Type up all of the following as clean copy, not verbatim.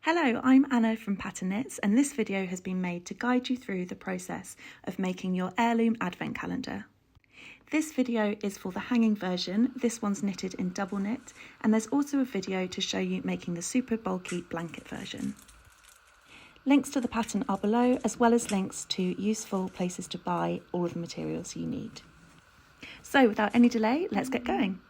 Hello, I'm Anna from Pattern Knits, and this video has been made to guide you through the process of making your Heirloom Advent Calendar. This video is for the hanging version. This one's knitted in double knit, and there's also a video to show you making the super bulky blanket version. Links to the pattern are below, as well as links to useful places to buy all of the materials you need. So without any delay, let's get going.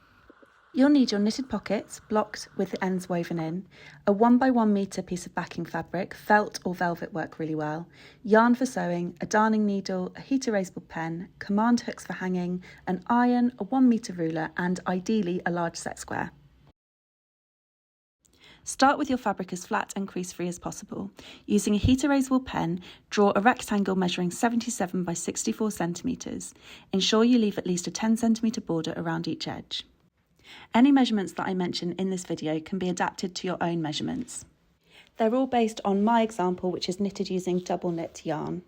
You'll need your knitted pockets, blocked with the ends woven in, a 1x1 metre piece of backing fabric, felt or velvet work really well, yarn for sewing, a darning needle, a heat erasable pen, command hooks for hanging, an iron, a 1 metre ruler and ideally a large set square. Start with your fabric as flat and crease-free as possible. Using a heat erasable pen, draw a rectangle measuring 77 by 64 centimetres. Ensure you leave at least a 10 centimetre border around each edge. Any measurements that I mention in this video can be adapted to your own measurements. They're all based on my example, which is knitted using double knit yarn.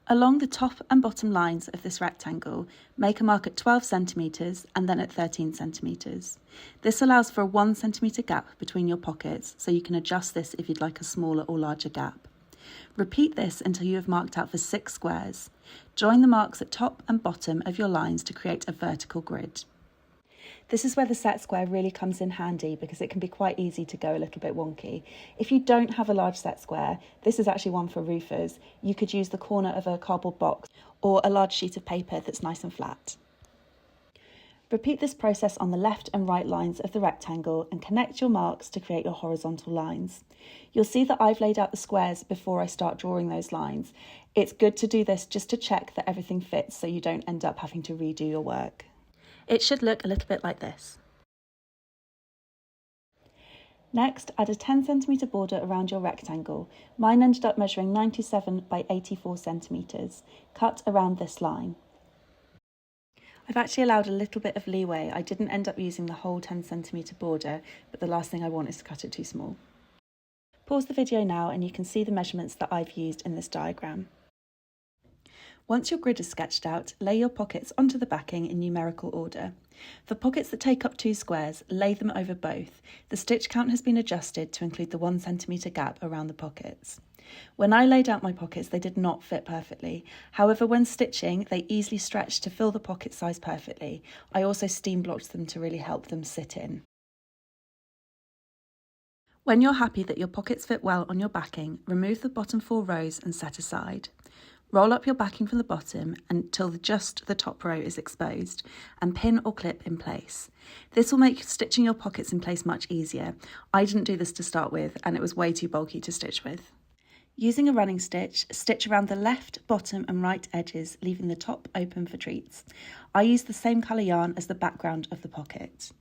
Along the top and bottom lines of this rectangle, make a mark at 12 centimetres and then at 13 centimetres. This allows for a 1 centimetre gap between your pockets, so you can adjust this if you'd like a smaller or larger gap. Repeat this until you have marked out for 6 squares. Join the marks at top and bottom of your lines to create a vertical grid. This is where the set square really comes in handy because it can be quite easy to go a little bit wonky. If you don't have a large set square, this is actually one for roofers. You could use the corner of a cardboard box or a large sheet of paper that's nice and flat. Repeat this process on the left and right lines of the rectangle and connect your marks to create your horizontal lines. You'll see that I've laid out the squares before I start drawing those lines. It's good to do this just to check that everything fits so you don't end up having to redo your work. It should look a little bit like this. Next, add a 10 centimetre border around your rectangle. Mine ended up measuring 97 by 84 centimetres. Cut around this line. I've actually allowed a little bit of leeway. I didn't end up using the whole 10 centimetre border, but the last thing I want is to cut it too small. Pause the video now and you can see the measurements that I've used in this diagram. Once your grid is sketched out, lay your pockets onto the backing in numerical order. For pockets that take up 2 squares, lay them over both. The stitch count has been adjusted to include the 1 centimetre gap around the pockets. When I laid out my pockets, they did not fit perfectly. However, when stitching, they easily stretched to fill the pocket size perfectly. I also steam blocked them to really help them sit in. When you're happy that your pockets fit well on your backing, remove the bottom 4 rows and set aside. Roll up your backing from the bottom until just the top row is exposed and pin or clip in place. This will make stitching your pockets in place much easier. I didn't do this to start with and it was way too bulky to stitch with. Using a running stitch, stitch around the left, bottom and right edges, leaving the top open for treats. I used the same colour yarn as the background of the pocket.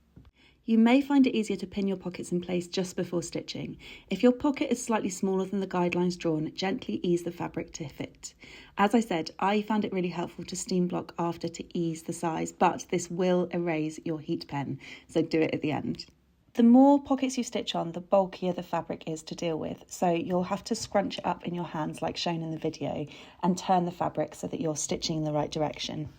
You may find it easier to pin your pockets in place just before stitching. If your pocket is slightly smaller than the guidelines drawn, gently ease the fabric to fit. As I said, I found it really helpful to steam block after to ease the size, but this will erase your heat pen, so do it at the end. The more pockets you stitch on, the bulkier the fabric is to deal with, so you'll have to scrunch it up in your hands like shown in the video and turn the fabric so that you're stitching in the right direction.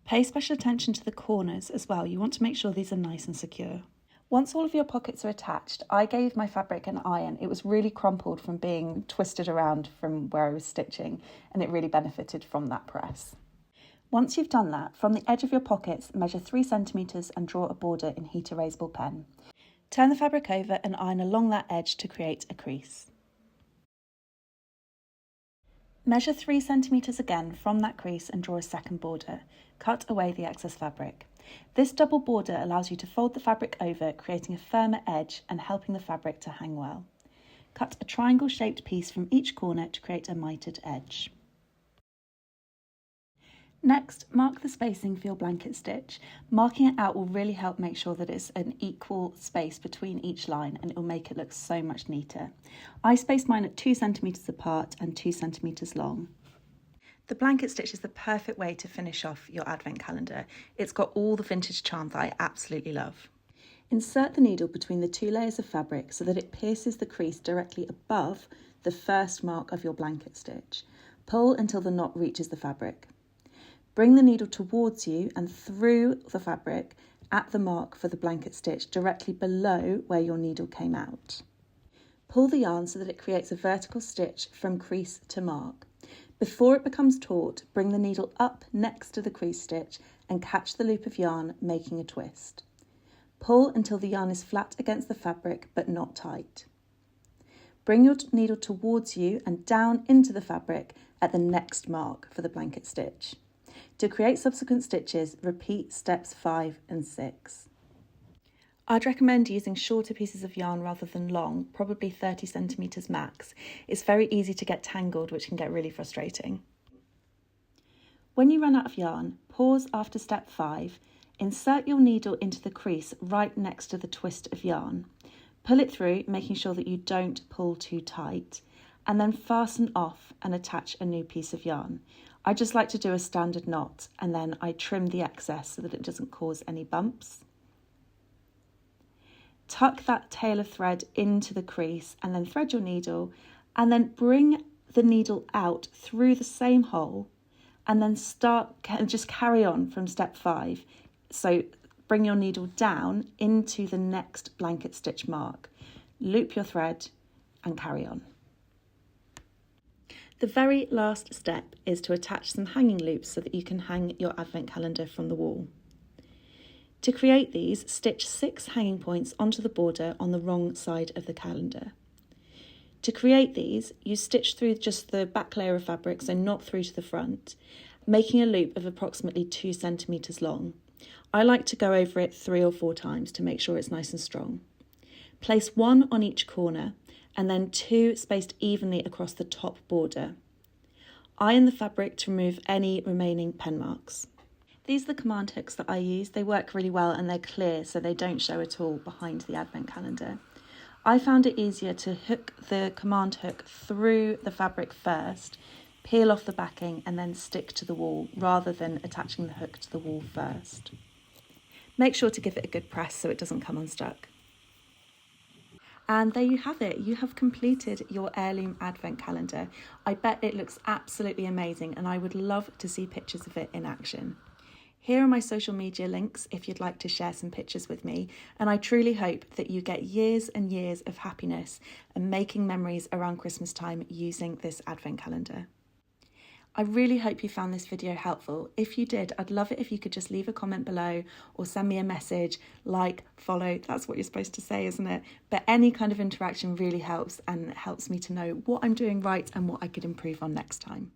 Pay special attention to the corners as well. You want to make sure these are nice and secure. Once all of your pockets are attached, I gave my fabric an iron. It was really crumpled from being twisted around from where I was stitching, and it really benefited from that press. Once you've done that, from the edge of your pockets, measure 3 centimetres and draw a border in heat erasable pen. Turn the fabric over and iron along that edge to create a crease. Measure 3 centimetres again from that crease and draw a second border. Cut away the excess fabric. This double border allows you to fold the fabric over, creating a firmer edge and helping the fabric to hang well. Cut a triangle-shaped piece from each corner to create a mitered edge. Next, mark the spacing for your blanket stitch. Marking it out will really help make sure that it's an equal space between each line and it will make it look so much neater. I spaced mine at 2 centimetres apart and 2 centimetres long. The blanket stitch is the perfect way to finish off your advent calendar. It's got all the vintage charm that I absolutely love. Insert the needle between the 2 layers of fabric so that it pierces the crease directly above the first mark of your blanket stitch. Pull until the knot reaches the fabric. Bring the needle towards you and through the fabric at the mark for the blanket stitch directly below where your needle came out. Pull the yarn so that it creates a vertical stitch from crease to mark. Before it becomes taut, bring the needle up next to the crease stitch and catch the loop of yarn, making a twist. Pull until the yarn is flat against the fabric but not tight. Bring your needle towards you and down into the fabric at the next mark for the blanket stitch. To create subsequent stitches, repeat steps 5 and 6. I'd recommend using shorter pieces of yarn rather than long, probably 30 centimetres max. It's very easy to get tangled, which can get really frustrating. When you run out of yarn, pause after step 5. Insert your needle into the crease right next to the twist of yarn. Pull it through, making sure that you don't pull too tight, and then fasten off and attach a new piece of yarn. I just like to do a standard knot, and then I trim the excess so that it doesn't cause any bumps. Tuck that tail of thread into the crease and then thread your needle, and then bring the needle out through the same hole, and then just carry on from step 5. So bring your needle down into the next blanket stitch mark, loop your thread and carry on. The very last step is to attach some hanging loops so that you can hang your advent calendar from the wall. To create these, stitch 6 hanging points onto the border on the wrong side of the calendar. To create these, you stitch through just the back layer of fabric, so not through to the front, making a loop of approximately 2 centimetres long. I like to go over it 3 or 4 times to make sure it's nice and strong. Place 1 on each corner and then 2 spaced evenly across the top border. Iron the fabric to remove any remaining pen marks. These are the command hooks that I use. They work really well and they're clear, so they don't show at all behind the advent calendar. I found it easier to hook the command hook through the fabric first, peel off the backing and then stick to the wall rather than attaching the hook to the wall first. Make sure to give it a good press so it doesn't come unstuck. And there you have it. You have completed your Heirloom Advent Calendar. I bet it looks absolutely amazing and I would love to see pictures of it in action. Here are my social media links if you'd like to share some pictures with me, and I truly hope that you get years and years of happiness and making memories around Christmas time using this Advent Calendar. I really hope you found this video helpful. If you did, I'd love it if you could just leave a comment below or send me a message, like, follow, that's what you're supposed to say, isn't it? But any kind of interaction really helps and helps me to know what I'm doing right and what I could improve on next time.